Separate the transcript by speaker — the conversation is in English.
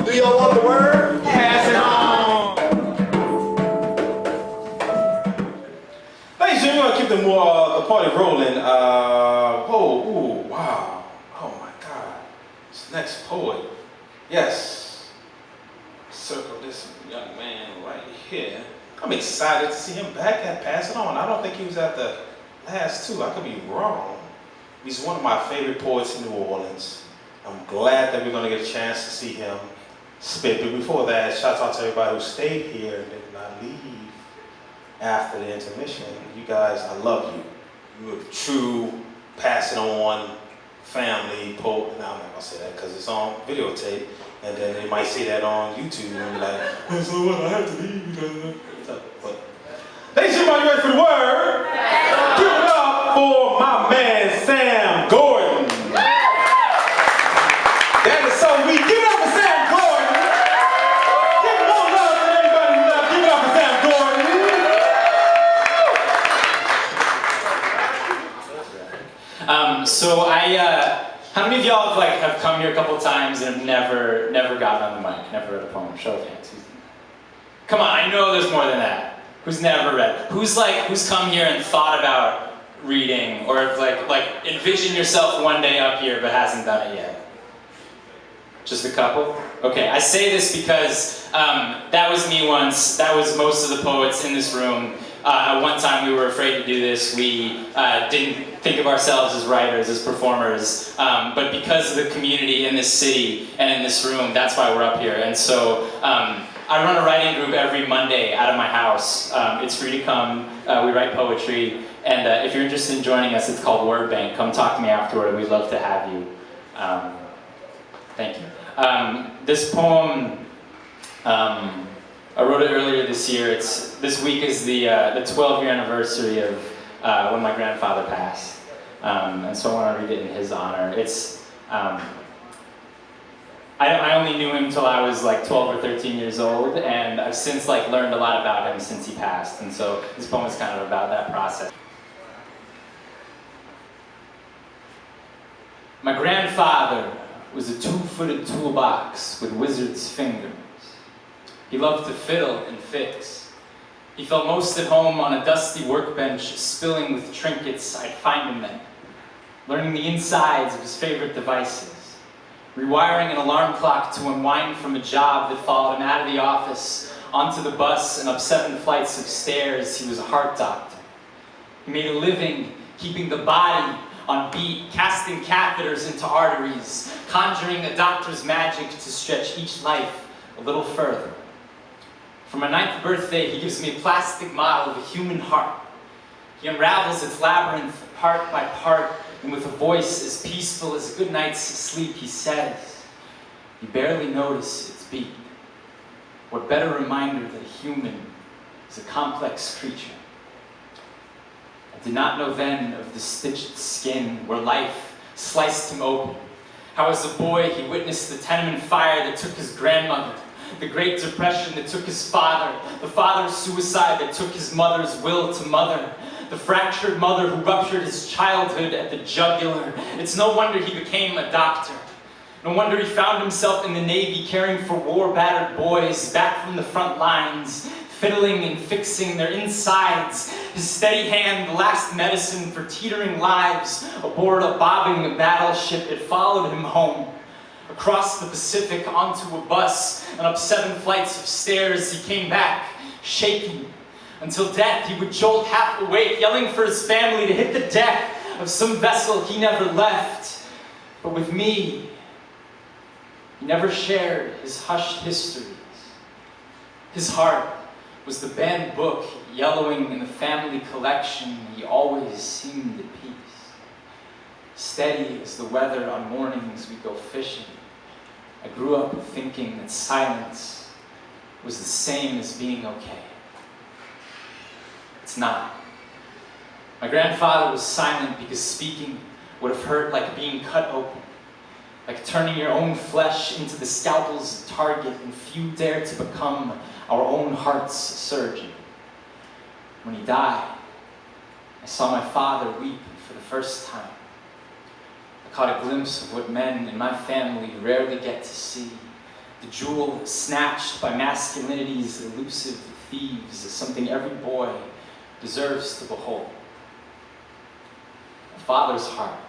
Speaker 1: Do y'all want the word?
Speaker 2: Pass it on. Ladies and gentlemen, we're gonna keep the party rolling. Wow. Oh my God. This next poet. Yes. Circle this young man right here. I'm excited to see him back at Pass It On. I don't think he was at the last two. I could be wrong. He's one of my favorite poets in New Orleans. I'm glad that we're going to get a chance to see him spit. But before that, shout out to everybody who stayed here and did not leave after the intermission. You guys, I love you. You're a true Pass It On family poet. Now I'm not going to say that because it's on videotape. And then they might see that on YouTube and be like, oh, so what, I have to leave. But, ladies and gentlemen, you ready for the word? Give it up for my man, Sam Gordon. That is so weak. Give it up for Sam Gordon. Give more love to everybody who love. Give it up for Sam Gordon.
Speaker 3: How many of y'all have come here a couple times and have never gotten on the mic, never read a poem? Show of hands. Come on, I know there's more than that. Who's never read? Who's come here and thought about reading, or envision yourself one day up here but hasn't done it yet? Just a couple? Okay, I say this because that was me once. That was most of the poets in this room. At one time we were afraid to do this. We didn't think of ourselves as writers, as performers, but because of the community in this city and in this room, that's why we're up here. And so I run a writing group every Monday out of my house. It's free to come. We write poetry. And if you're interested in joining us, it's called Word Bank. Come talk to me afterward. We'd love to have you. Thank you. This poem, I wrote it earlier this year. This week is the 12-year anniversary of when my grandfather passed. And so I want to read it in his honor. I only knew him until I was 12 or 13 years old, and I've since learned a lot about him since he passed. And so this poem is kind of about that process. My grandfather was a 2-footed toolbox with wizard's fingers. He loved to fiddle and fix. He felt most at home on a dusty workbench, spilling with trinkets I'd find him then, learning the insides of his favorite devices, rewiring an alarm clock to unwind from a job that followed him out of the office, onto the bus, and up 7 flights of stairs. He was a heart doctor. He made a living keeping the body on beat, casting catheters into arteries, conjuring a doctor's magic to stretch each life a little further. For my 9th birthday, he gives me a plastic model of a human heart. He unravels its labyrinth part by part, and with a voice as peaceful as a good night's sleep, he says, "You barely notice its beat. What better reminder that a human is a complex creature." I did not know then of the stitched skin where life sliced him open. How as a boy he witnessed the tenement fire that took his grandmother, the Great Depression that took his father, the father's suicide that took his mother's will to mother, the fractured mother who ruptured his childhood at the jugular. It's no wonder he became a doctor. No wonder he found himself in the Navy caring for war-battered boys back from the front lines, fiddling and fixing their insides. His steady hand, the last medicine for teetering lives aboard a bobbing battleship. It followed him home. Across the Pacific, onto a bus, and up 7 flights of stairs. He came back, shaking. Until death, he would jolt half awake, yelling for his family to hit the deck of some vessel he never left. But with me, he never shared his hushed histories. His heart was the banned book yellowing in the family collection. He always seemed at peace. Steady as the weather on mornings we go fishing. I grew up thinking that silence was the same as being okay. It's not. My grandfather was silent because speaking would have hurt like being cut open, like turning your own flesh into the scalpel's target, and few dare to become our own heart's surgeon. When he died, I saw my father weep for the first time. I caught a glimpse of what men in my family rarely get to see, The jewel snatched by masculinity's elusive thieves is something every boy deserves to behold. A father's heart